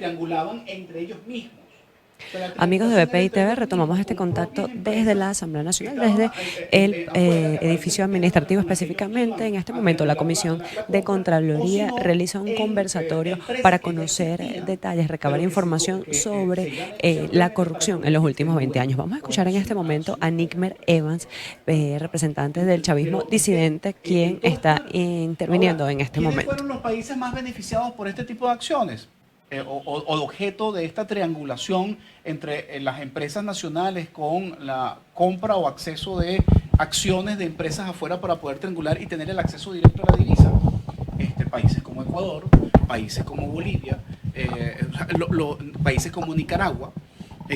triangulaban entre ellos mismos. Amigos de BPI TV, retomamos este contacto desde la Asamblea Nacional, desde el edificio administrativo específicamente. En este momento, la Comisión de Contraloría realiza un conversatorio para conocer detalles, recabar información sobre la corrupción en los últimos 20 años. Vamos a escuchar en este momento a Nickmer Evans, representante del chavismo disidente, quien está interviniendo en este ¿Quiénes momento. fueron los países más beneficiados por este tipo de acciones? O objeto de esta triangulación entre las empresas nacionales con la compra o acceso de acciones de empresas afuera para poder triangular y tener el acceso directo a la divisa. Países como Ecuador, países como Bolivia, países como Nicaragua,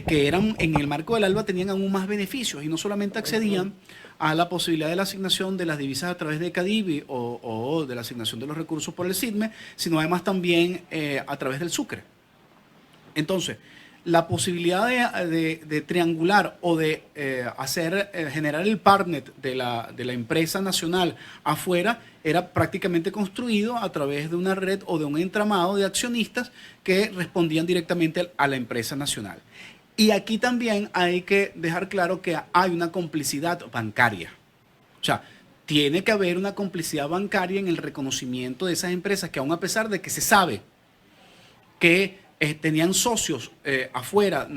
que eran en el marco del ALBA tenían aún más beneficios y no solamente accedían a la posibilidad de la asignación de las divisas a través de CADIVI o de la asignación de los recursos por el SIDME, sino además también a través del Sucre. Entonces, la posibilidad de triangular o de generar el partnet de la empresa nacional afuera era prácticamente construido a través de una red o de un entramado de accionistas que respondían directamente a la empresa nacional. Y aquí también hay que dejar claro que hay una complicidad bancaria. O sea, tiene que haber una complicidad bancaria en el reconocimiento de esas empresas que aun a pesar de que se sabe que tenían socios afuera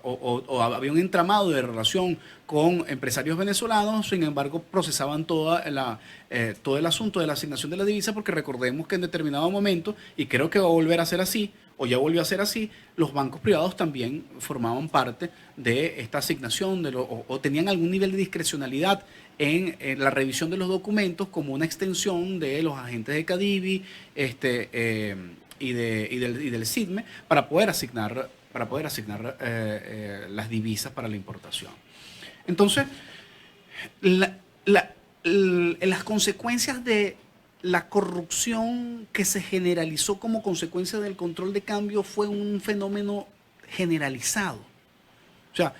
o había un entramado de relación con empresarios venezolanos, sin embargo procesaban todo el asunto de la asignación de la divisa, porque recordemos que en determinado momento, y creo que va a volver a ser así, o ya volvió a ser así, los bancos privados también formaban parte de esta asignación o tenían algún nivel de discrecionalidad en la revisión de los documentos como una extensión de los agentes de CADIVI y del SIDME para poder asignar las divisas para la importación. Entonces, las consecuencias de la corrupción que se generalizó como consecuencia del control de cambio fue un fenómeno generalizado. O sea,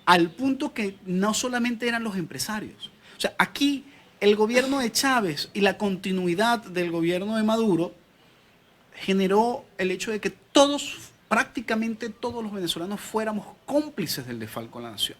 al punto que no solamente eran los empresarios. O sea, aquí el gobierno de Chávez y la continuidad del gobierno de Maduro generó el hecho de que prácticamente todos los venezolanos fuéramos cómplices del desfalco a la nación.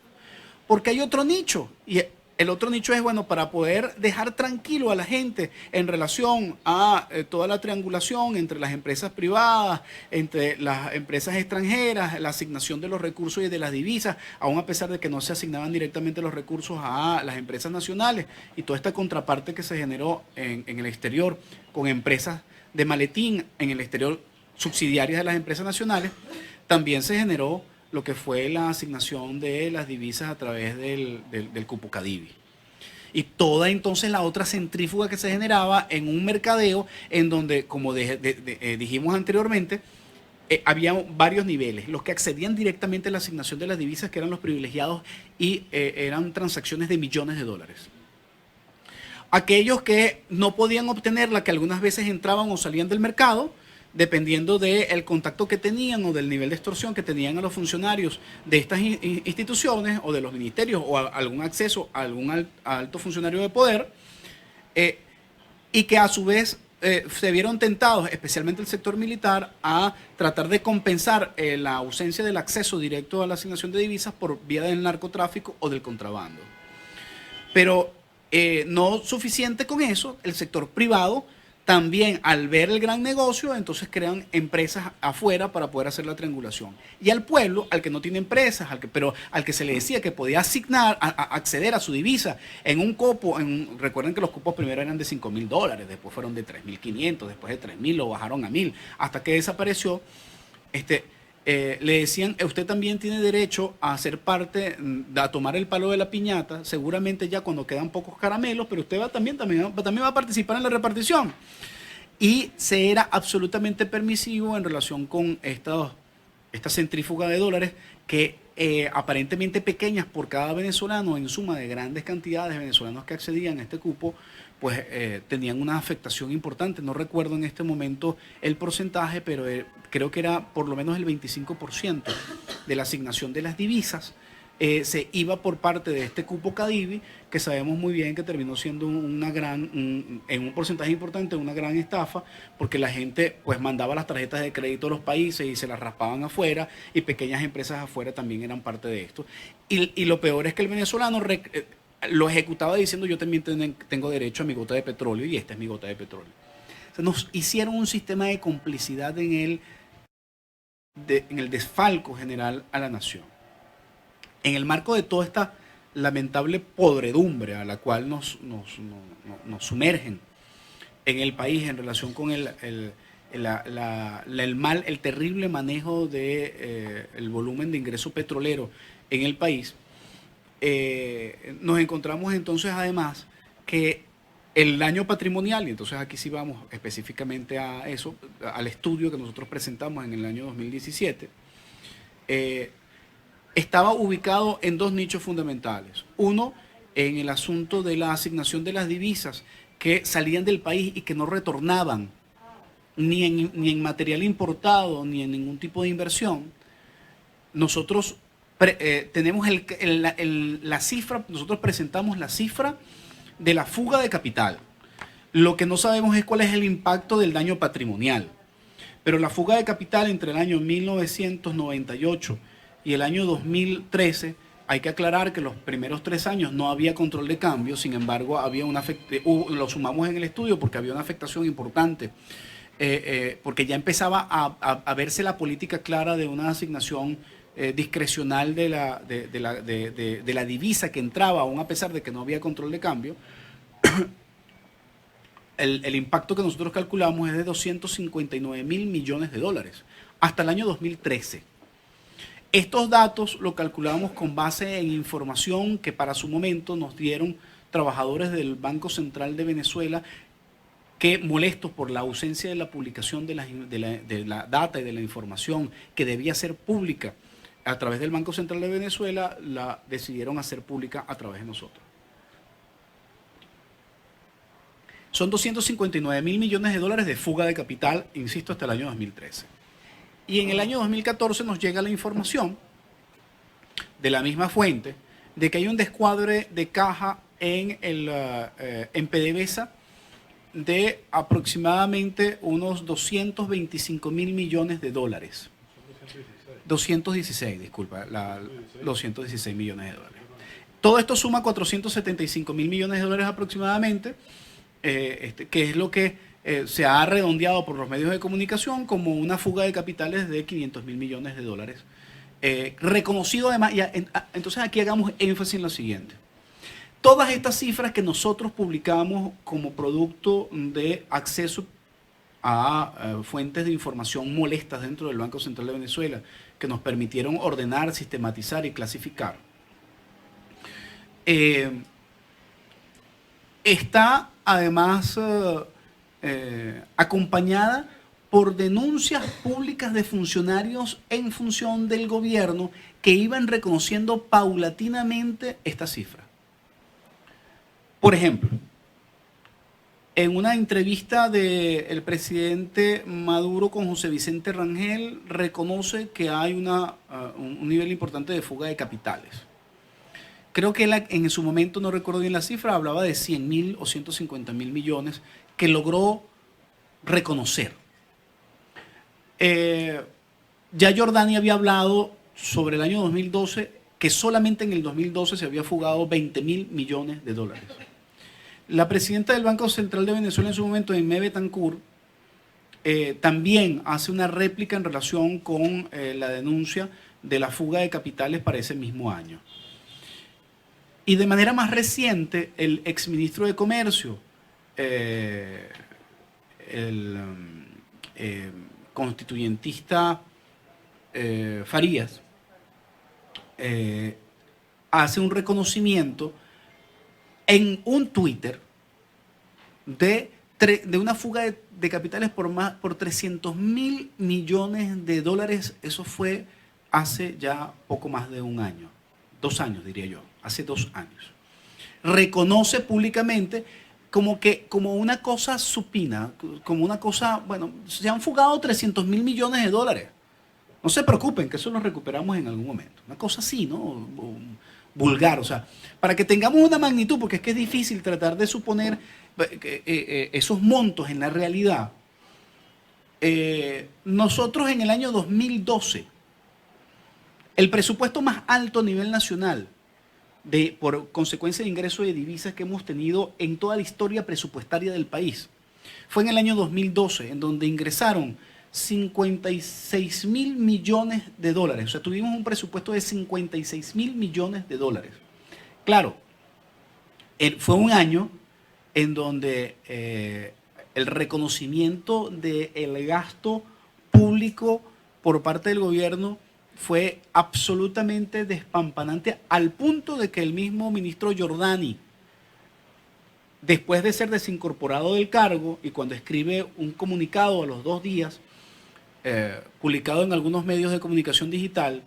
Porque hay otro nicho, y el otro nicho es, bueno, para poder dejar tranquilo a la gente en relación a toda la triangulación entre las empresas privadas, entre las empresas extranjeras, la asignación de los recursos y de las divisas, aún a pesar de que no se asignaban directamente los recursos a las empresas nacionales, y toda esta contraparte que se generó en el exterior con empresas de maletín en el exterior subsidiarias de las empresas nacionales, también se generó lo que fue la asignación de las divisas a través del cupo CADIVI. Y toda entonces la otra centrífuga que se generaba en un mercadeo en donde, como dijimos anteriormente, había varios niveles. Los que accedían directamente a la asignación de las divisas, que eran los privilegiados, y eran transacciones de millones de dólares. Aquellos que no podían obtenerla, que algunas veces entraban o salían del mercado, dependiendo del contacto que tenían o del nivel de extorsión que tenían a los funcionarios de estas instituciones o de los ministerios o algún acceso a algún alto funcionario de poder, y que a su vez se vieron tentados, especialmente el sector militar, a tratar de compensar la ausencia del acceso directo a la asignación de divisas por vía del narcotráfico o del contrabando. Pero no suficiente con eso, el sector privado también, al ver el gran negocio, entonces crean empresas afuera para poder hacer la triangulación. Y al pueblo, al que no tiene empresas, pero al que se le decía que podía acceder a su divisa en un cupo, recuerden que los cupos primero eran de $5,000, después fueron de 3.500, después de 3.000 lo bajaron a 1.000, hasta que desapareció. Le decían, usted también tiene derecho a ser parte, a tomar el palo de la piñata, seguramente ya cuando quedan pocos caramelos, pero usted también va a participar en la repartición. Y se era absolutamente permisivo en relación con esta centrífuga de dólares que aparentemente pequeñas por cada venezolano, en suma de grandes cantidades de venezolanos que accedían a este cupo, pues tenían una afectación importante. No recuerdo en este momento el porcentaje, pero creo que era por lo menos el 25% de la asignación de las divisas se iba por parte de este cupo Cadivi, que sabemos muy bien que terminó siendo en un porcentaje importante, una gran estafa, porque la gente pues mandaba las tarjetas de crédito a los países y se las raspaban afuera, y pequeñas empresas afuera también eran parte de esto. Y lo peor es que el venezolano lo ejecutaba diciendo: yo también tengo derecho a mi gota de petróleo, y esta es mi gota de petróleo. O sea, nos hicieron un sistema de complicidad en el desfalco general a la nación. En el marco de toda esta lamentable podredumbre a la cual nos sumergen en el país en relación con el terrible manejo del volumen de ingreso petrolero en el país, nos encontramos entonces además que el daño patrimonial, y entonces aquí sí vamos específicamente a eso, al estudio que nosotros presentamos en el año 2017, estaba ubicado en dos nichos fundamentales. Uno, en el asunto de la asignación de las divisas que salían del país y que no retornaban ni en material importado ni en ningún tipo de inversión. Nosotros tenemos la cifra, nosotros presentamos la cifra de la fuga de capital. Lo que no sabemos es cuál es el impacto del daño patrimonial. Pero la fuga de capital entre el año 1998 y el año 2013, hay que aclarar que los primeros 3 años no había control de cambio, sin embargo había lo sumamos en el estudio porque había una afectación importante, porque ya empezaba a verse la política clara de una asignación discrecional de la divisa que entraba, aún a pesar de que no había control de cambio. El impacto que nosotros calculamos es de 259.000 millones de dólares hasta el año 2013. Estos datos lo calculamos con base en información que para su momento nos dieron trabajadores del Banco Central de Venezuela, que, molestos por la ausencia de la publicación de la data y de la información que debía ser pública a través del Banco Central de Venezuela, la decidieron hacer pública a través de nosotros. Son 259.000 millones de dólares de fuga de capital, insisto, hasta el año 2013. Y en el año 2014 nos llega la información de la misma fuente de que hay un descuadre de caja en PDVSA de aproximadamente unos 225.000 millones de dólares. 216, disculpa, 216 millones de dólares. Todo esto suma 475.000 millones de dólares aproximadamente, que es lo que se ha redondeado por los medios de comunicación como una fuga de capitales de 500.000 millones de dólares. Reconocido además, entonces aquí hagamos énfasis en lo siguiente. Todas estas cifras que nosotros publicamos como producto de acceso a fuentes de información molestas dentro del Banco Central de Venezuela, que nos permitieron ordenar, sistematizar y clasificar, está además acompañada por denuncias públicas de funcionarios en función del gobierno que iban reconociendo paulatinamente esta cifra. Por ejemplo, en una entrevista del presidente Maduro con José Vicente Rangel, reconoce que hay un nivel importante de fuga de capitales. Creo que él en su momento, no recuerdo bien la cifra, hablaba de 100.000 o 150.000 millones que logró reconocer. Ya Jordania había hablado sobre el año 2012, que solamente en el 2012 se había fugado 20.000 millones de dólares. La presidenta del Banco Central de Venezuela en su momento, Aimé Betancourt, también hace una réplica en relación con la denuncia de la fuga de capitales para ese mismo año. Y de manera más reciente, el exministro de Comercio, el constituyentista Farías, hace un reconocimiento en un Twitter de una fuga de capitales por 300.000 millones de dólares. Eso fue hace ya poco más de un año, 2 años diría yo, hace 2 años. Reconoce públicamente como una cosa supina, como una cosa, bueno, se han fugado 300.000 millones de dólares. No se preocupen, que eso lo recuperamos en algún momento. Una cosa así, ¿no? Vulgar, o sea, para que tengamos una magnitud, porque es que es difícil tratar de suponer esos montos en la realidad. Nosotros en el año 2012, el presupuesto más alto a nivel nacional, por consecuencia de ingresos de divisas que hemos tenido en toda la historia presupuestaria del país, fue en el año 2012, en donde ingresaron 56.000 millones de dólares. O sea, tuvimos un presupuesto de 56.000 millones de dólares. Claro, fue un año en donde el reconocimiento del gasto público por parte del gobierno fue absolutamente despampanante, al punto de que el mismo ministro Giordani, después de ser desincorporado del cargo y cuando escribe un comunicado a los 2 días, publicado en algunos medios de comunicación digital,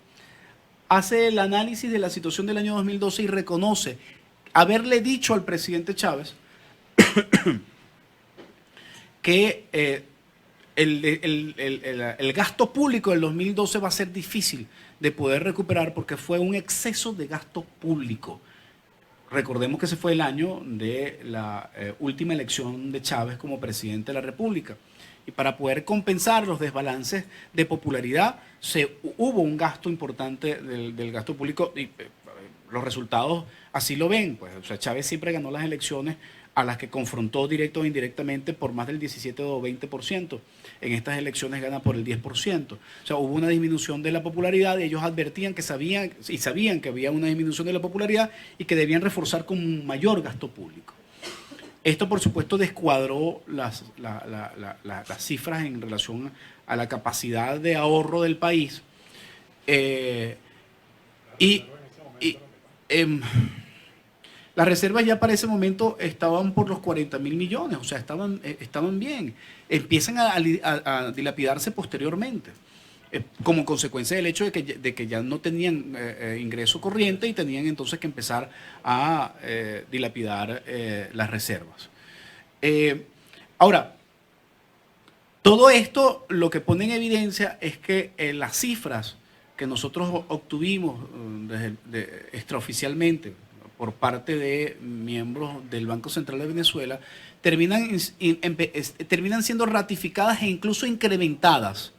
hace el análisis de la situación del año 2012 y reconoce haberle dicho al presidente Chávez que el gasto público del 2012 va a ser difícil de poder recuperar porque fue un exceso de gasto público. Recordemos que ese fue el año de la última elección de Chávez como presidente de la República. Y para poder compensar los desbalances de popularidad, hubo un gasto importante del gasto público y los resultados así lo ven. Pues, o sea, Chávez siempre ganó las elecciones a las que confrontó directo o indirectamente por más del 17 o 20%. En estas elecciones gana por el 10%. O sea, hubo una disminución de la popularidad y ellos advertían que sabían que había una disminución de la popularidad y que debían reforzar con un mayor gasto público. Esto, por supuesto, descuadró las cifras en relación a la capacidad de ahorro del país. Las reservas ya para ese momento estaban por los 40.000 millones, o sea, estaban bien. Empiezan a dilapidarse posteriormente, como consecuencia del hecho de que ya no tenían ingreso corriente y tenían entonces que empezar a dilapidar las reservas. Ahora, todo esto lo que pone en evidencia es que las cifras que nosotros obtuvimos extraoficialmente por parte de miembros del Banco Central de Venezuela terminan siendo ratificadas e incluso incrementadas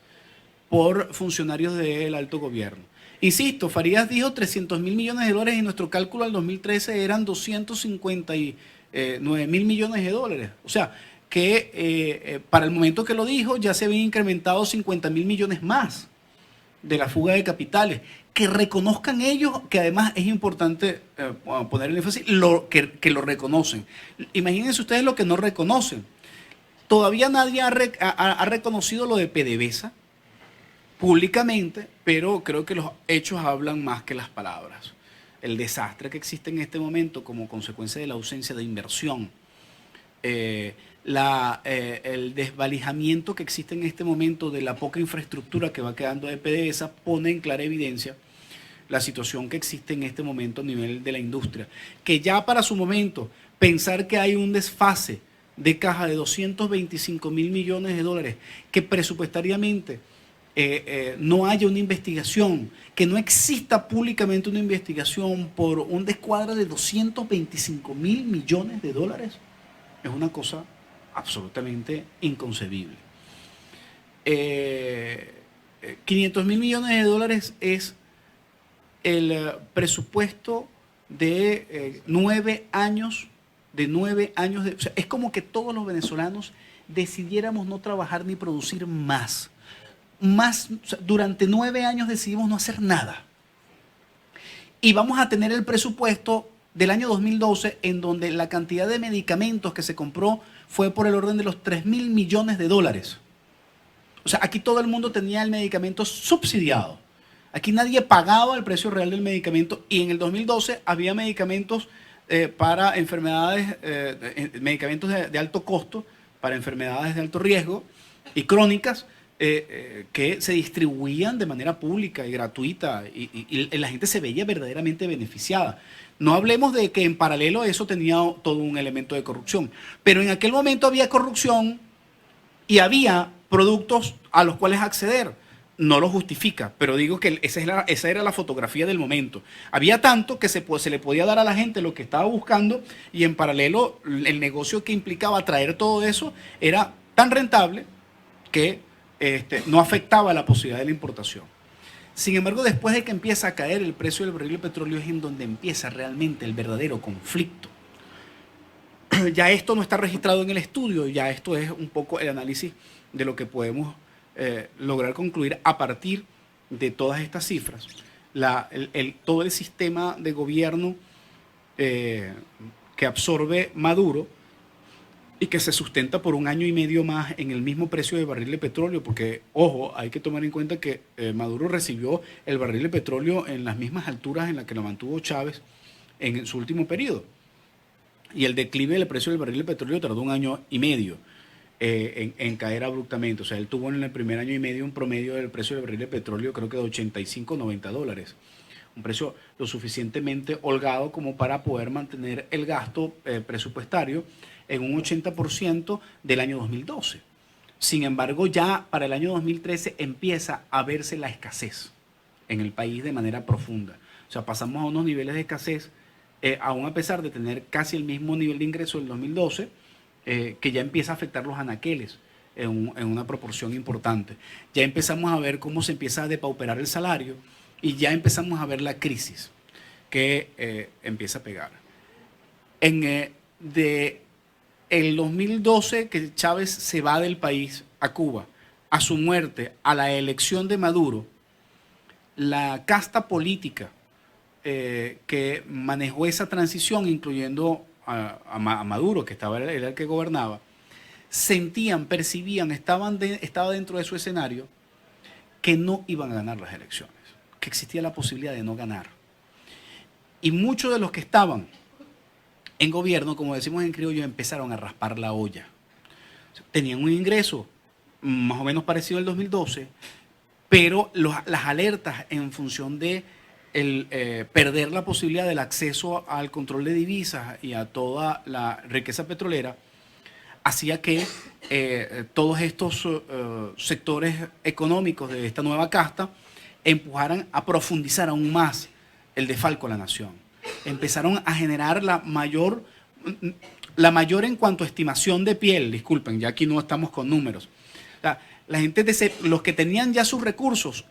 por funcionarios del alto gobierno. Insisto, Farías dijo 300.000 millones de dólares y nuestro cálculo al 2013 eran 259.000 millones de dólares. O sea, que para el momento que lo dijo ya se habían incrementado 50.000 millones más de la fuga de capitales. Que reconozcan ellos, que además es importante poner el énfasis, que lo reconocen. Imagínense ustedes lo que no reconocen. Todavía nadie ha reconocido lo de PDVSA públicamente, pero creo que los hechos hablan más que las palabras. El desastre que existe en este momento como consecuencia de la ausencia de inversión, el desvalijamiento que existe en este momento de la poca infraestructura que va quedando de PDVSA pone en clara evidencia la situación que existe en este momento a nivel de la industria, que ya para su momento pensar que hay un desfase de caja de 225.000 millones de dólares, que presupuestariamente no haya una investigación, que no exista públicamente una investigación por un descuadre de 225.000 millones de dólares, es una cosa absolutamente inconcebible. 500.000 millones de dólares es el presupuesto de 9 años, o sea, es como que todos los venezolanos decidiéramos no trabajar ni producir más. O sea, durante 9 años decidimos no hacer nada. Y vamos a tener el presupuesto del año 2012 en donde la cantidad de medicamentos que se compró fue por el orden de los 3.000 millones de dólares. O sea, aquí todo el mundo tenía el medicamento subsidiado. Aquí nadie pagaba el precio real del medicamento y en el 2012 había medicamentos para enfermedades, medicamentos de alto costo, para enfermedades de alto riesgo y crónicas que se distribuían de manera pública y gratuita y la gente se veía verdaderamente beneficiada. No hablemos de que en paralelo a eso tenía todo un elemento de corrupción, pero en aquel momento había corrupción y había productos a los cuales acceder. no lo justifica, pero digo que esa era la fotografía del momento. Había tanto que se le podía dar a la gente lo que estaba buscando y en paralelo el negocio que implicaba traer todo eso era tan rentable que no afectaba la posibilidad de la importación. Sin embargo, después de que empieza a caer el precio del barril de petróleo es en donde empieza realmente el verdadero conflicto. Ya esto no está registrado en el estudio, ya esto es un poco el análisis de lo que podemos lograr concluir a partir de todas estas cifras. Todo el sistema de gobierno que absorbe Maduro y que se sustenta por 1 año y medio más en el mismo precio de barril de petróleo, porque, ojo, hay que tomar en cuenta que Maduro recibió el barril de petróleo en las mismas alturas en las que lo mantuvo Chávez en su último periodo. Y el declive del precio del barril de petróleo tardó 1 año y medio en caer abruptamente. O sea, él tuvo en el primer año y medio un promedio del precio del barril de petróleo creo que de 85, 90 dólares. Un precio lo suficientemente holgado como para poder mantener el gasto presupuestario en un 80% del año 2012. Sin embargo, ya para el año 2013 empieza a verse la escasez en el país de manera profunda. O sea, pasamos a unos niveles de escasez, aún a pesar de tener casi el mismo nivel de ingreso del 2012, que ya empieza a afectar los anaqueles en una proporción importante. Ya empezamos a ver cómo se empieza a depauperar el salario y ya empezamos a ver la crisis que empieza a pegar. De el 2012 que Chávez se va del país a Cuba, a su muerte, a la elección de Maduro, la casta política que manejó esa transición, incluyendo a Maduro, que era el que gobernaba, sentían, percibían, estaba dentro de su escenario que no iban a ganar las elecciones, que existía la posibilidad de no ganar. Y muchos de los que estaban en gobierno, como decimos en criollo, empezaron a raspar la olla. Tenían un ingreso más o menos parecido al 2012, pero las alertas en función de perder la posibilidad del acceso al control de divisas y a toda la riqueza petrolera hacía que todos estos sectores económicos de esta nueva casta empujaran a profundizar aún más el desfalco a la nación. Empezaron a generar la mayor en cuanto a estimación de piel, disculpen, ya aquí no estamos con números. La gente, los que tenían ya sus recursos,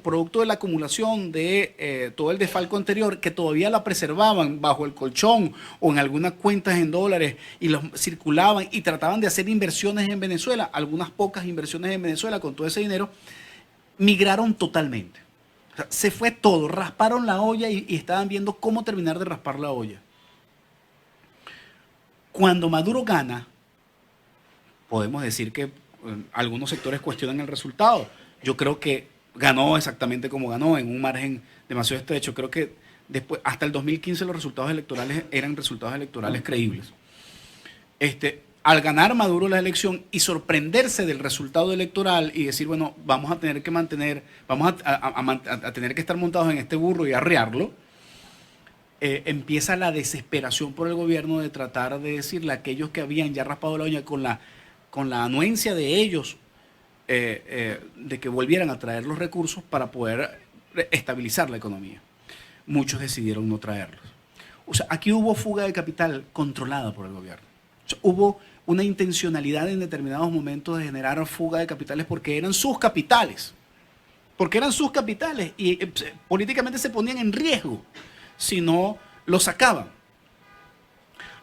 producto de la acumulación de todo el desfalco anterior, que todavía la preservaban bajo el colchón o en algunas cuentas en dólares y los circulaban y trataban de hacer inversiones en Venezuela, algunas pocas inversiones en Venezuela con todo ese dinero, migraron totalmente. O sea, se fue todo, rasparon la olla y estaban viendo cómo terminar de raspar la olla. Cuando Maduro gana, podemos decir que algunos sectores cuestionan el resultado. Yo creo que ganó exactamente como ganó, en un margen demasiado estrecho. Creo que después, hasta el 2015 los resultados electorales eran resultados electorales creíbles. Al ganar Maduro la elección y sorprenderse del resultado electoral y decir, bueno, vamos a tener que a tener que estar montados en este burro y arrearlo, empieza la desesperación por el gobierno de tratar de decirle a aquellos que habían ya raspado la uña con la anuencia de ellos de que volvieran a traer los recursos para poder estabilizar la economía. Muchos decidieron no traerlos. O sea, aquí hubo fuga de capital controlada por el gobierno. O sea, hubo una intencionalidad en determinados momentos de generar fuga de capitales porque eran sus capitales. Porque eran sus capitales y políticamente se ponían en riesgo si no lo sacaban.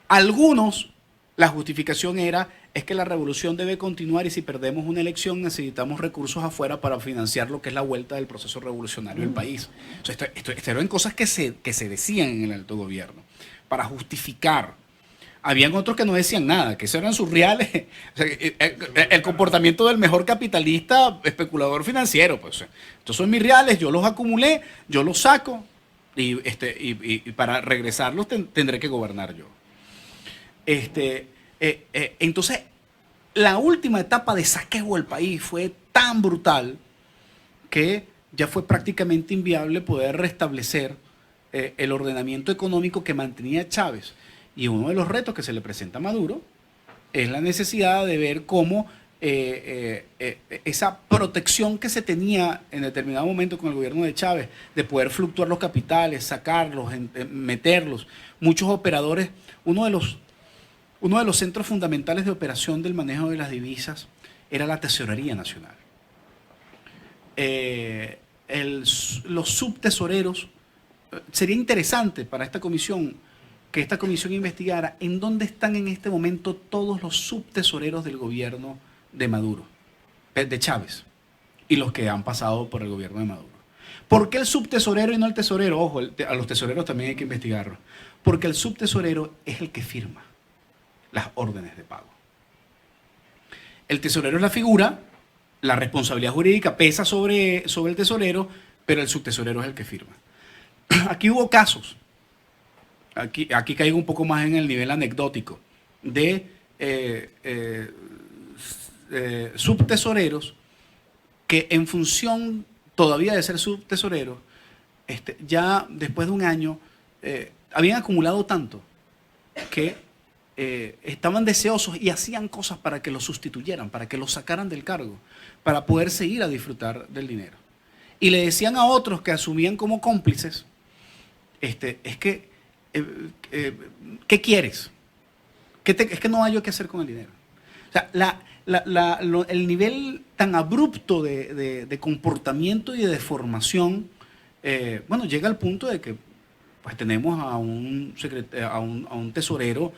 Algunos, la justificación es que la revolución debe continuar y si perdemos una elección necesitamos recursos afuera para financiar lo que es la vuelta del proceso revolucionario del país. O sea, esto eran cosas que se decían en el alto gobierno para justificar. Habían otros que no decían nada, que eso eran sus reales. O sea, el comportamiento del mejor capitalista especulador financiero. Pues, estos son mis reales, yo los acumulé, yo los saco y para regresarlos tendré que gobernar yo. Entonces, la última etapa de saqueo del país fue tan brutal que ya fue prácticamente inviable poder restablecer el ordenamiento económico que mantenía Chávez. Y uno de los retos que se le presenta a Maduro es la necesidad de ver cómo esa protección que se tenía en determinado momento con el gobierno de Chávez, de poder fluctuar los capitales, sacarlos, meterlos. Muchos operadores, uno de los centros fundamentales de operación del manejo de las divisas era la Tesorería Nacional. Los subtesoreros, sería interesante para esta comisión que esta comisión investigara en dónde están en este momento todos los subtesoreros del gobierno de Maduro, de Chávez, y los que han pasado por el gobierno de Maduro. ¿Por qué el subtesorero y no el tesorero? Ojo, a los tesoreros también hay que investigarlo. Porque el subtesorero es el que firma las órdenes de pago. El tesorero es la figura, la responsabilidad jurídica pesa sobre el tesorero, pero el subtesorero es el que firma. Aquí hubo casos, aquí caigo un poco más en el nivel anecdótico, de subtesoreros que en función todavía de ser subtesoreros, ya después de un año habían acumulado tanto que estaban deseosos y hacían cosas para que los sustituyeran, para que los sacaran del cargo, para poder seguir a disfrutar del dinero. Y le decían a otros que asumían como cómplices, es que, ¿qué quieres? Es que no hay yo qué hacer con el dinero. O sea, el nivel tan abrupto de comportamiento y de deformación, bueno, llega al punto de que pues tenemos a un tesorero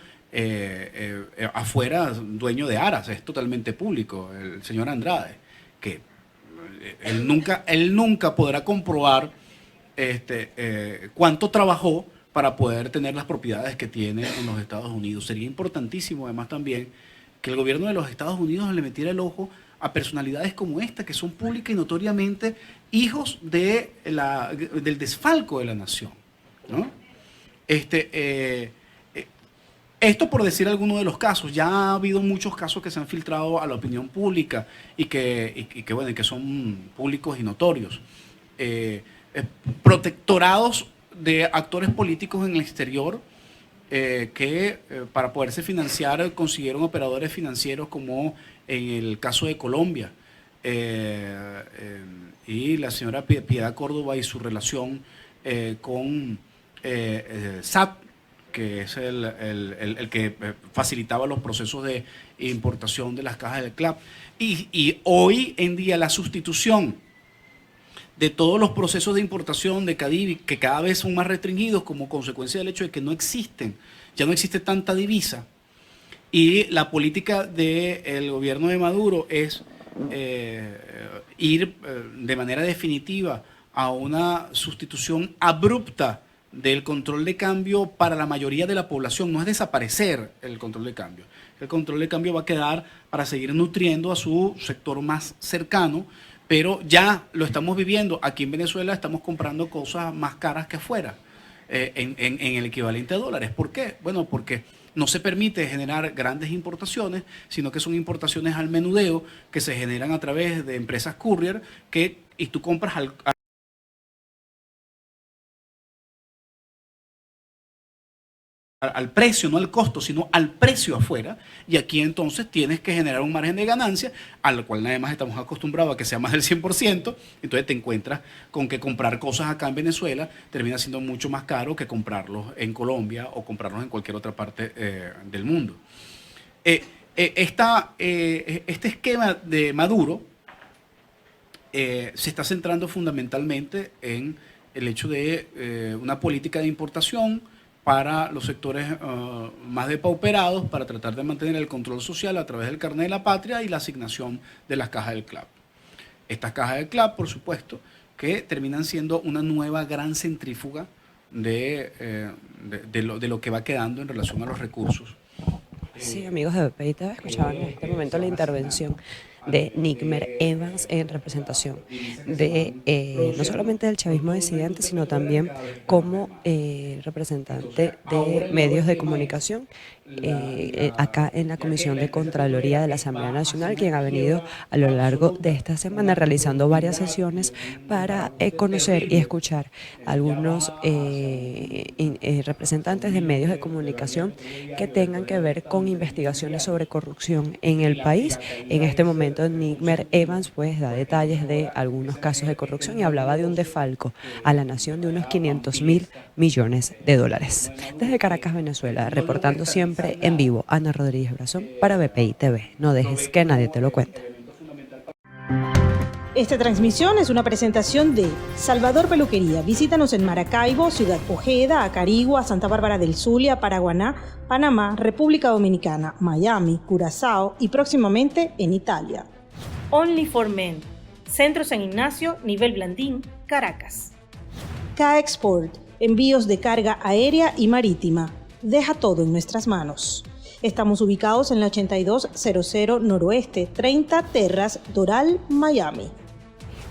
afuera, dueño de Aras, es totalmente público, el señor Andrade, que él nunca podrá comprobar cuánto trabajó para poder tener las propiedades que tiene en los Estados Unidos. Sería importantísimo además también que el gobierno de los Estados Unidos le metiera el ojo a personalidades como esta, que son públicas y notoriamente hijos del desfalco de la nación, ¿no? Esto por decir alguno de los casos. Ya ha habido muchos casos que se han filtrado a la opinión pública y que son públicos y notorios. Protectorados de actores políticos en el exterior que para poderse financiar consiguieron operadores financieros, como en el caso de Colombia, y la señora Piedad Córdoba y su relación con SAT, que es el que facilitaba los procesos de importación de las cajas del CLAP. Y hoy en día la sustitución de todos los procesos de importación de Cadivi, que cada vez son más restringidos como consecuencia del hecho de que ya no existe tanta divisa, y la política del gobierno de Maduro es ir de manera definitiva a una sustitución abrupta del control de cambio para la mayoría de la población. No es desaparecer el control de cambio. El control de cambio va a quedar para seguir nutriendo a su sector más cercano, pero ya lo estamos viviendo. Aquí en Venezuela estamos comprando cosas más caras que afuera, en el equivalente a dólares. ¿Por qué? Bueno, porque no se permite generar grandes importaciones, sino que son importaciones al menudeo que se generan a través de empresas courier, y tú compras al precio, no al costo, sino al precio afuera, y aquí entonces tienes que generar un margen de ganancia, al cual nada más estamos acostumbrados a que sea más del 100%, entonces te encuentras con que comprar cosas acá en Venezuela termina siendo mucho más caro que comprarlos en Colombia o comprarlos en cualquier otra parte del mundo. Este esquema de Maduro se está centrando fundamentalmente en el hecho de una política de importación para los sectores más depauperados, para tratar de mantener el control social a través del carnet de la patria y la asignación de las cajas del CLAP. Estas cajas del CLAP, por supuesto, que terminan siendo una nueva gran centrífuga de lo que va quedando en relación a los recursos. Sí, amigos de BPI TV, escuchaban en este momento la intervención de Nikmer Evans en representación de no solamente del chavismo disidente, sino también como representante de medios de comunicación acá en la Comisión de Contraloría de la Asamblea Nacional, quien ha venido a lo largo de esta semana realizando varias sesiones para conocer y escuchar a algunos representantes de medios de comunicación que tengan que ver con investigaciones sobre corrupción en el país. En este momento Nikmer Evans pues da detalles de algunos casos de corrupción y hablaba de un defalco a la nación de unos 500.000 millones de dólares. Desde Caracas, Venezuela, reportando siempre en vivo, Ana Rodríguez Brazón para BPI TV. No dejes que nadie te lo cuente. Esta transmisión es una presentación de Salvador Peluquería. Visítanos en Maracaibo, Ciudad Ojeda, Acarigua, Santa Bárbara del Zulia, Paraguaná, Panamá, República Dominicana, Miami, Curazao y próximamente en Italia. Only for Men. Centro San Ignacio, nivel Blandín, Caracas. K-Export. Envíos de carga aérea y marítima. Deja todo en nuestras manos. Estamos ubicados en la 8200 Noroeste, 30 Terras, Doral, Miami.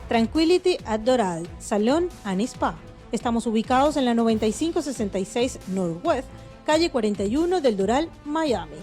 Tranquility at Doral, Salón and Spa. Estamos ubicados en la 9566 Northwest, calle 41 del Doral, Miami.